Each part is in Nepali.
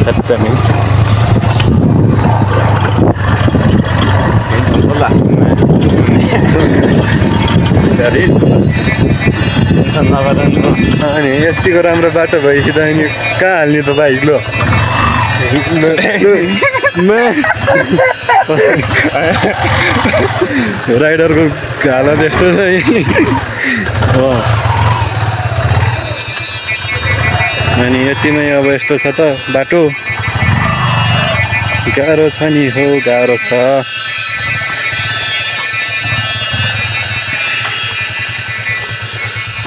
Exactamente. अनि यतिको राम्रो बाटो भएपछि त अनि कहाँ हाल्ने त बाइक ल राइडरको हालत यस्तो छ हो अनि यतिमै अब यस्तो छ त बाटो गाह्रो छ नि हो गाह्रो छ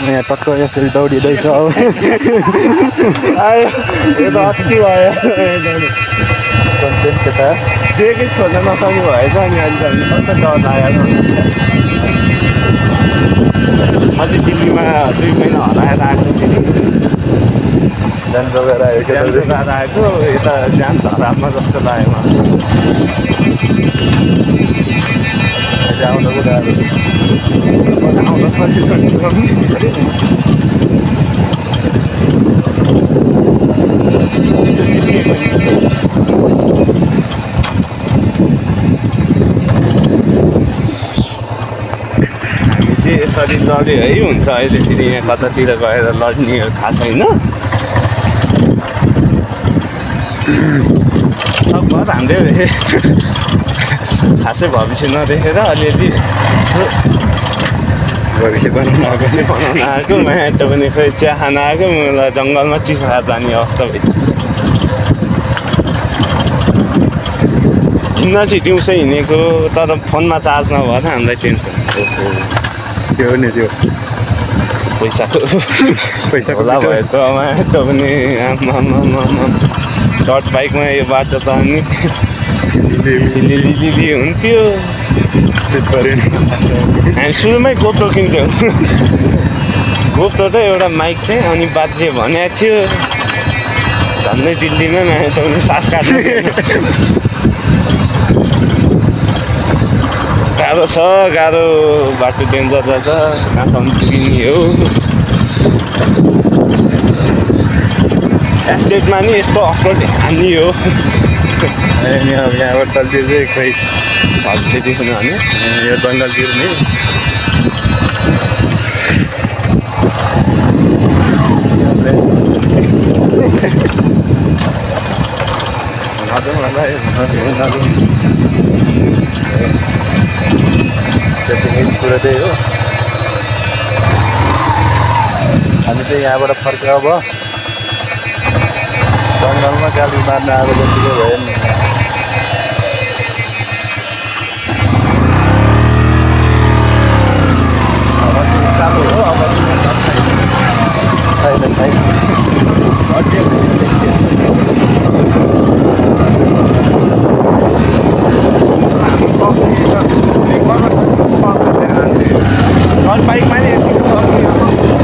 यहाँ टक्क यसरी दौडिँदैछ अब आयो यो त अति भयो कन्टेन्ट केटा ब्रेकै छोड्न नसक्ने भएछ अनि अहिले कस्तो डर लागेको अझै दिल्लीमा 2 महिना हराएर आएको फेरि जान जोगाएर आएको यता जान धरापमा जस्तो लाग्यो आउँदा पो गाह्रो यसरी लड्यो है हुन्छ अहिले फेरि यहाँ कतातिर गएर लड्ने थाहा छैन सकभर हामीले खासै भविष्य नदेखेर अलिअलि भविष्य बनाउन आएको माया त पनि खोइ चिया खान आएको मलाई जङ्गलमा चिसो खाएर जाने अवस्था भइसक्यो हिँड्न चाहिँ दिउँसो हिँडेको तर फोनमा चार्ज नभएर हामीलाई टेन्सन त्यो नि त्यो पैसाको होला भयो त माया त पनि सर्ट बाइकमा यो बाटो त अनि लिली हुन्थ्यो हामी सुरुमै गोप्रो किन्थ्यौँ गोप्रो र एउटा माइक चाहिँ अनि बाजे भनेको थियो झन्डै दिल्लीमै माया त पनि सास काट्नु गाह्रो छ गाह्रो बाटो डेन्जर रहेछ कहाँसम्म पुगिने हो एस्टेटमा नि यस्तो अफरोड हान्ने हो अनि अब यहाँबाट चल्थ्यो चाहिँ खोइ भविष्य देख्नु भने यो जङ्गलतिर नि त्यति कुरो त्यही हो हामी चाहिँ यहाँबाट फर्केर अब जङ्गलमा गाडी मार्न आएको जतिकै भयो नि हो अब छैन बाइकमा नि यतिको सक्छ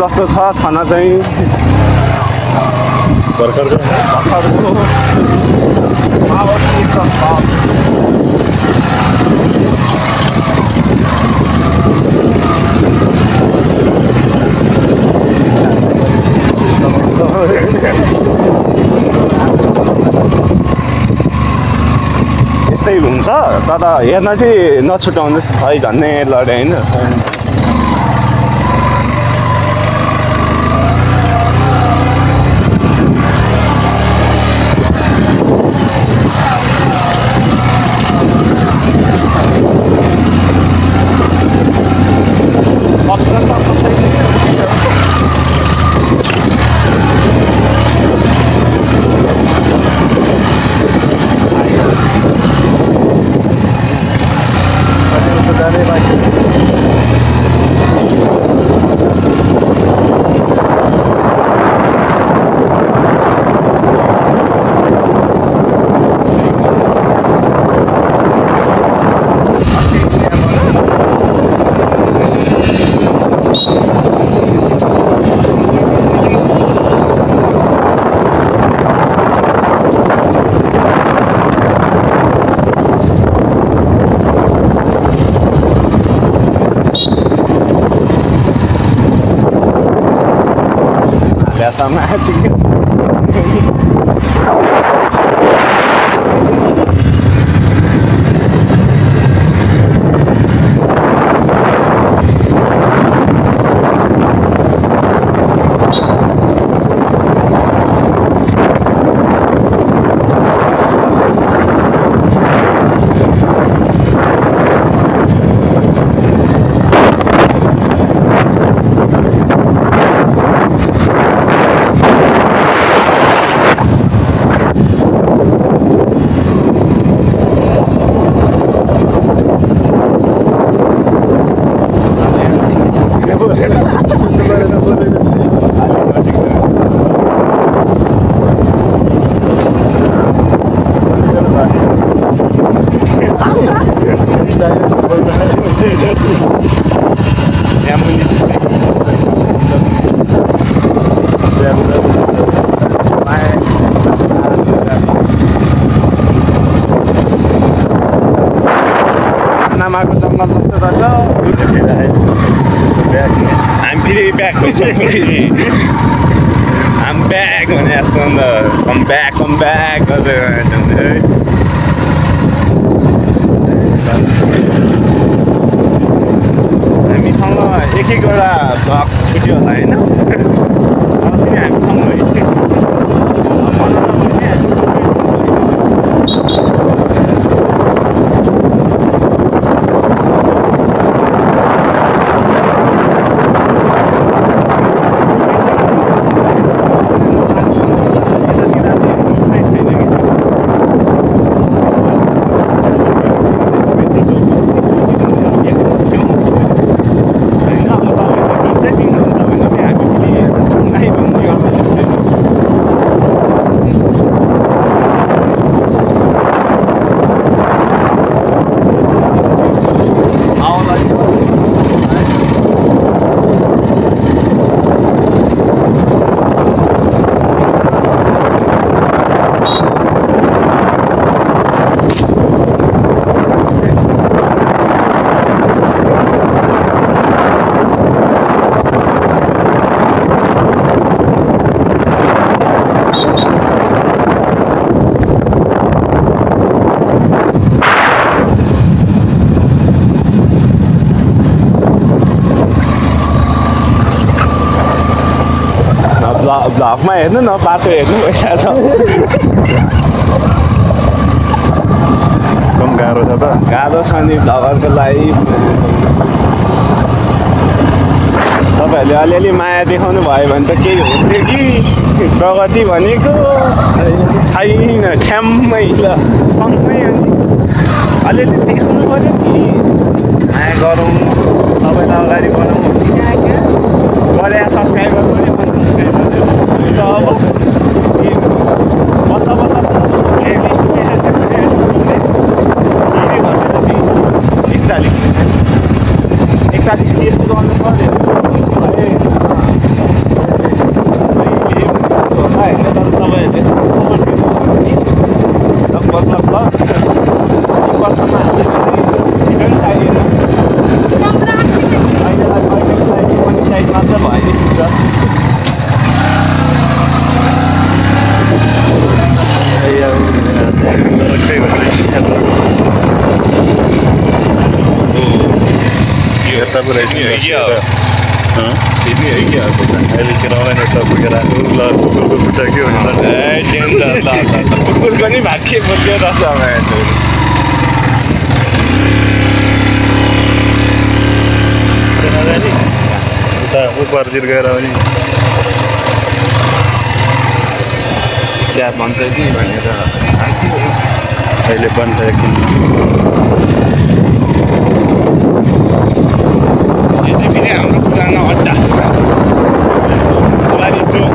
जस्तो छ खाना चाहिँ भर्खरको यस्तै हुन्छ तर हेर्न चाहिँ नछुटाउनुहोस् है झन्नै लड्यो होइन झोलामा आएको आमाको जङ्गल जस्तो रहेछ हामी फेरि ब्याक हुन्छ हामी ब्याक भने जस्तो अन्त कम ब्याक हामीसँग एक एकवटा ब्लक छुट्यो होला होइन फेरि हामीसँग भ्लगमा हेर्नु न बाटो हेर्नु भइरहेछ कम गाह्रो छ त गाह्रो छ नि भ्लगरको लागि तपाईँहरूले अलिअलि माया देखाउनु भयो भने त केही हुन्थ्यो कि प्रगति भनेको छैन ठ्याम्मै ल सँगै अनि अलिअलि देखाउनु पऱ्यो कि माया गरौँ तपाईँलाई अगाडि बढाउँ गरे सब्सक्राइबर पनि अब बत्ता बत्ता 41 के गर्नु पर्यो होइन तर तपाईँहरूले सपोर्ट दिनु लगभग एक वर्षमा हामीले पनि चाहिएन अहिलेलाई पनि साइज मात्र भयो नि पुग्छ अहिले किनभने यता पुगेर कुकुरको खुट्टा के हो कुकुर पनि भाग्य बोक्यो रहेछ उता उपरतिर गएर पनि चिया भन्छ कि भनेर अहिले बन्छ एकदिन यो चाहिँ फेरि हाम्रो पुरानो अड्डा बुहारी चोक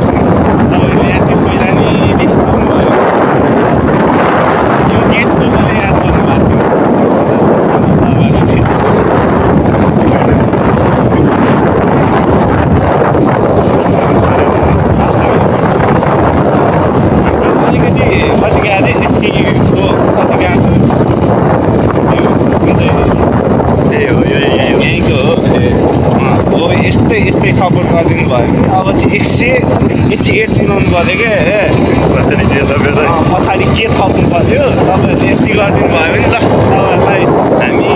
तपाईँहरूले यहाँ चाहिँ पहिला नि देखिसक्नुभयो यो गेटको पनि याद गर्नुभएको अलिकति कति गएको यतिको कति गएको यहीँको हो यस्तै सपोर्ट गरिदिनु भने अब चाहिँ 188 चिनाउनु पऱ्यो क्या कसरी के लगेर पछाडि के थप्नु पऱ्यो तपाईँहरूले यति गरिदिनु भयो भने ल तपाईँहरूलाई हामी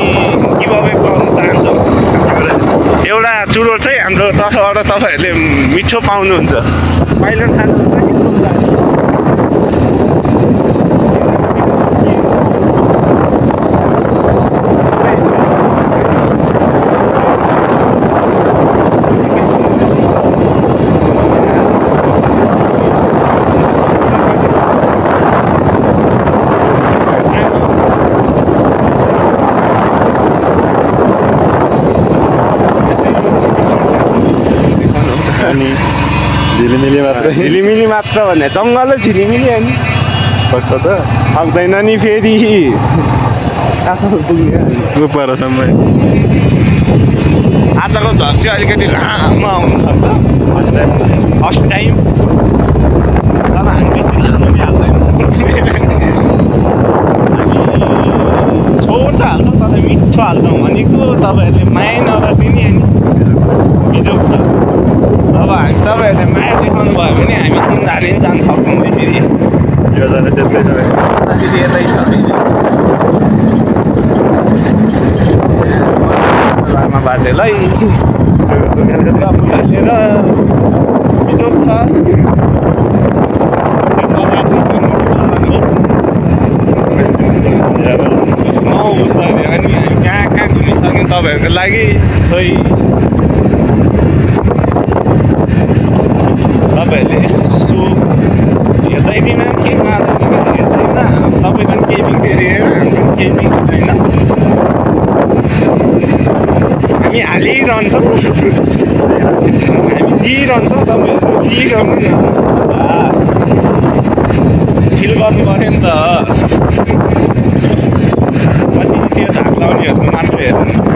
गिभअवे पाउन चाहन्छौँ एउटा चुरोट चाहिँ हाम्रो तर्फबाट तपाईँहरूले मिठो पाउनुहुन्छ पाइलन खानुहुन्छ कि झिलिमिली मात्र झिलिमिली मात्र भन्ने जङ्गल झिलिमिली अनि सक्छ त सक्दैन नि फेरि कहाँसम्म पुग्ने परसम्म आजको भ्लग चाहिँ अलिकति लामो आउनुसक्छ फर्स्ट टाइम तर हामी त्यति लामो पनि हाल्दैन छोटो हाल्छौँ तर मिठो हाल्छौँ भनेको तपाईँहरूले माया नगरिदिने अनि बिजोग छ अब हामी तपाईँहरूले माया देखाउनु भयो भने हामी 3 धारे पनि जान सक्छौँ है फेरि योजना त्यस्तै छ फेरि यतै छ लामा बाजेलाई लिएर बिजोग छ अनि हामी कहाँ घुमिसक्यौँ तपाईँहरूको लागि खोइ तपाईँहरूले यसो हेर्दैन के हेर्दैन तपाईँको पनि केही बिग्रियो अरे होइन हाम्रो केही बिग्रिँदैन हामी हालिरहन्छौँ हामी दिइरहन्छौँ तपाईँहरू दिइरहनु न फिल गर्नु पऱ्यो नि त कति त्यो धाक लाउनेहरूको मात्र हेर्नु